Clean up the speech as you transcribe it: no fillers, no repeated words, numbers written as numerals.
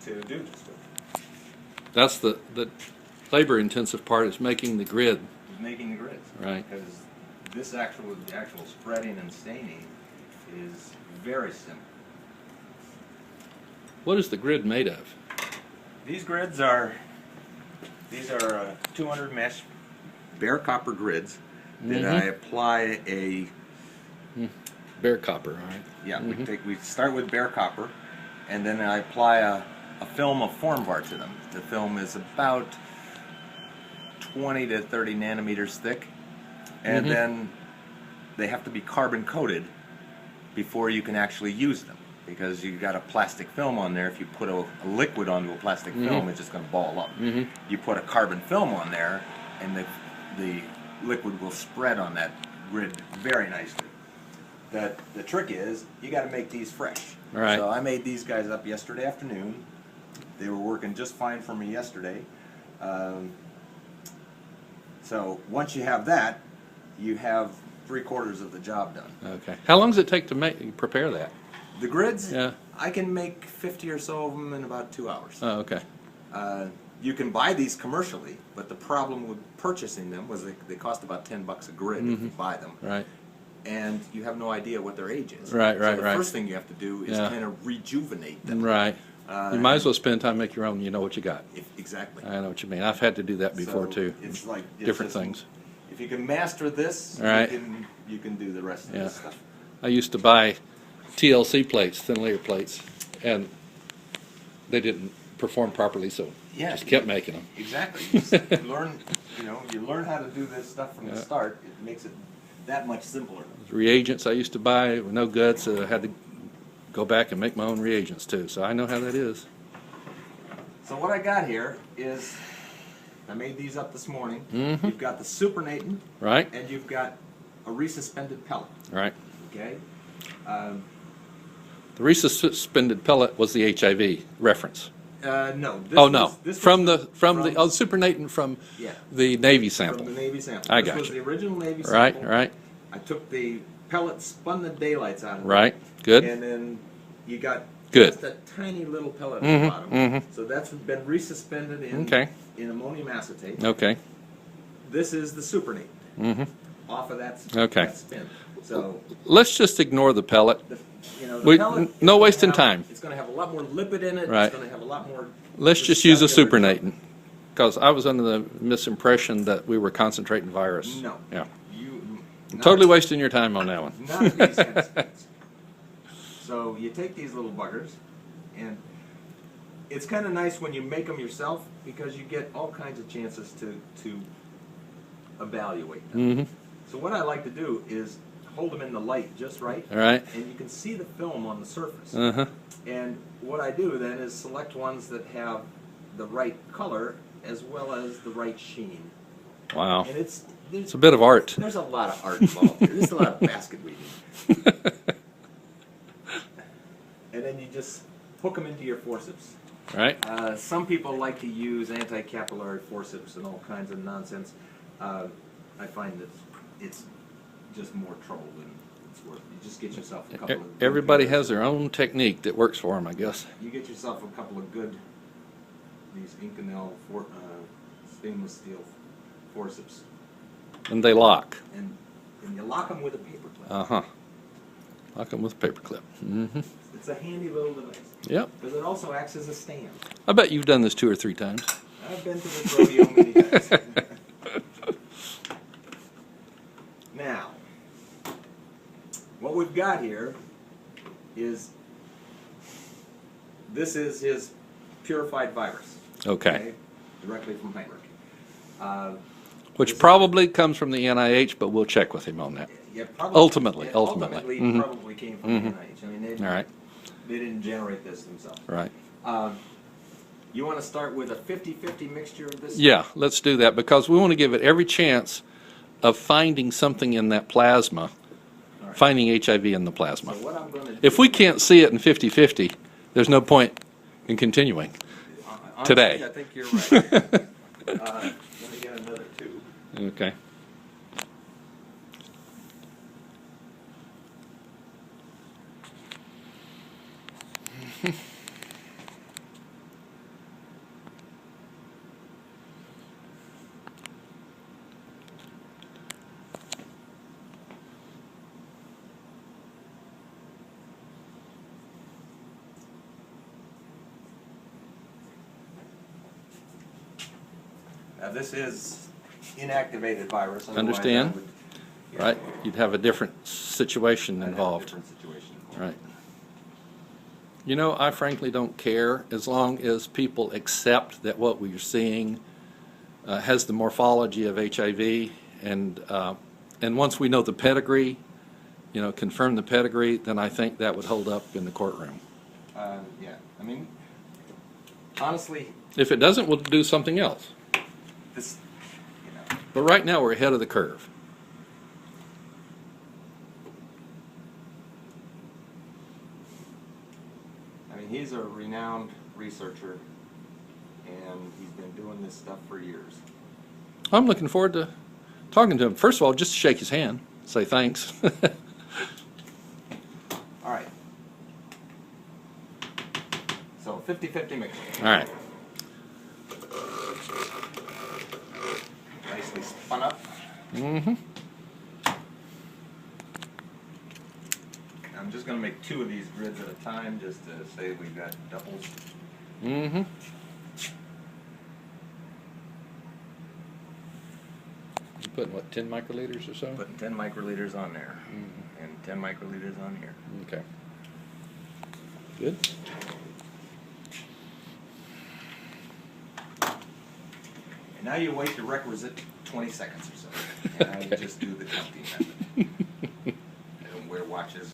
to do this with. That's the labor-intensive part is making the grid. Is making the grids. Right. Because the actual spreading and staining is very simple. What is the grid made of? These grids are 200 mesh bare copper grids that I apply a Bare copper, all right. yeah. We start with bare copper, and then I apply a film of Formvar to them. The film is about 20 to 30 nanometers thick, and then they have to be carbon coated before you can actually use them, because you've got a plastic film on there. If you put a liquid onto a plastic film, it's just going to ball up. You put a carbon film on there, and the liquid will spread on that grid very nicely. The trick is you got to make these fresh. All right. So I made these guys up yesterday afternoon. They were working just fine for me yesterday. So once you have that, you have 3/4 of the job done. Okay. How long does it take to prepare that? The grids, Yeah. I can make 50 or so of them in about 2 hours. Oh, okay. You can buy these commercially, but the problem with purchasing them was they cost about $10 a grid if you buy them. Right. And you have no idea what their age is. Right, So right, the right. first thing you have to do is Yeah. kind of rejuvenate them. Right. You might as well spend time make your own. You know what you got. Exactly. I know what you mean. I've had to do that before So too. It's like it's Different just- things. If you can master this, Right. you can do the rest of Yeah. this stuff. I used to buy TLC plates, thin layer plates, and they didn't perform properly, so Yeah. just kept making them. Exactly. You just learn, you learn how to do this stuff from the start. It makes it that much simpler. Reagents I used to buy were no good, so I had to go back and make my own reagents too. So I know how that is. So what I got here is, I made these up this morning. Mm-hmm. You've got the supernatant, Right? and you've got a resuspended pellet. Right. Okay. The resuspended pellet was the HIV reference. No. This Oh no, was- this from was the supernatant from Yeah. the Navy from sample. the Navy sample. I This got was you. the original Navy Right. sample. Right. I took the pellet, spun the daylights out of it. Right. Good. And then you got Good. just a tiny little pellet at the bottom. mhm. So that's been resuspended in Okay. in ammonium acetate. Okay. This is the supernatant. Mm-hmm. Off of that, Okay. that spin. So Let's just ignore the pellet. the, the We- pellet is no gonna wasting have- time. It's going to have a lot more lipid in it. Right. It's going to have a lot more. Let's just use a cellular- supernatant, because I was under the misimpression that we were concentrating virus. No. Yeah. You Totally wasting your time on that one. None of these kind of spins. So you take these little buggers, and it's kind of nice when you make them yourself, because you get all kinds of chances to evaluate them. Mm-hmm. So what I like to do is hold them in the light just right, All right. and you can see the film on the surface. Uh-huh. And what I do then is select ones that have the right color as well as the right sheen. Wow. And it's It's a bit of art. there's a lot of art involved here. There's a lot of basket weaving. And then you just hook them into your forceps. Right? Some people like to use anti-capillary forceps and all kinds of nonsense. I find that it's just more trouble than it's worth. You just get yourself a couple of good Everybody pairs. has their own technique that works for them, I guess. You get yourself a couple of good, these Inconel stainless steel forceps, And they lock. and you lock them with a paper clip. Uh-huh. Lock them with a paper clip. Mm-hmm. It's a handy little device, Yep. because it also acts as a stand. I bet you've done this 2 or 3 times. I've been to this rodeo many times. Now, what we've got here is, this is his purified virus. Okay. Directly from Heinrich. Which probably comes from the NIH, but we'll check with him on that. Yeah, probably, Ultimately. Ultimately, Mhm. probably came from the NIH. I mean, All right. they didn't generate this themselves. Right. You want to start with a 50-50 mixture of this? Yeah, let's do that, because we want to give it every chance of finding something in that plasma, All right. finding HIV in the plasma. So what I'm going to do, If we can't see it in 50-50, there's no point in continuing. honestly, today. I think you're right. Let me get another two. Okay. Now this is inactivated virus. otherwise Understand. I would- yeah, Right? You'd have a different situation I'd have a involved. different situation. Right. You know, I frankly don't care as long as people accept that what we're seeing has the morphology of HIV, and once we know the pedigree, you know, confirm the pedigree, then I think that would hold up in the courtroom. Yeah, I mean, honestly, If it doesn't, we'll do something else. this, you know, But right now, we're ahead of the curve. I mean, he's a renowned researcher, and he's been doing this stuff for years. I'm looking forward to talking to him. First of all, just to shake his hand, say thanks. All right. So 50-50 mixture. All right. Nicely spun up. Mm-hmm. I'm just going to make 2 of these grids at a time, just to say we've got doubles. Mm-hmm. You putting, what, 10 microliters or so? Putting 10 microliters on there, and 10 microliters on here. Okay. Good. And now you wait the requisite 20 seconds or so, and I just do the counting method. I don't wear watches.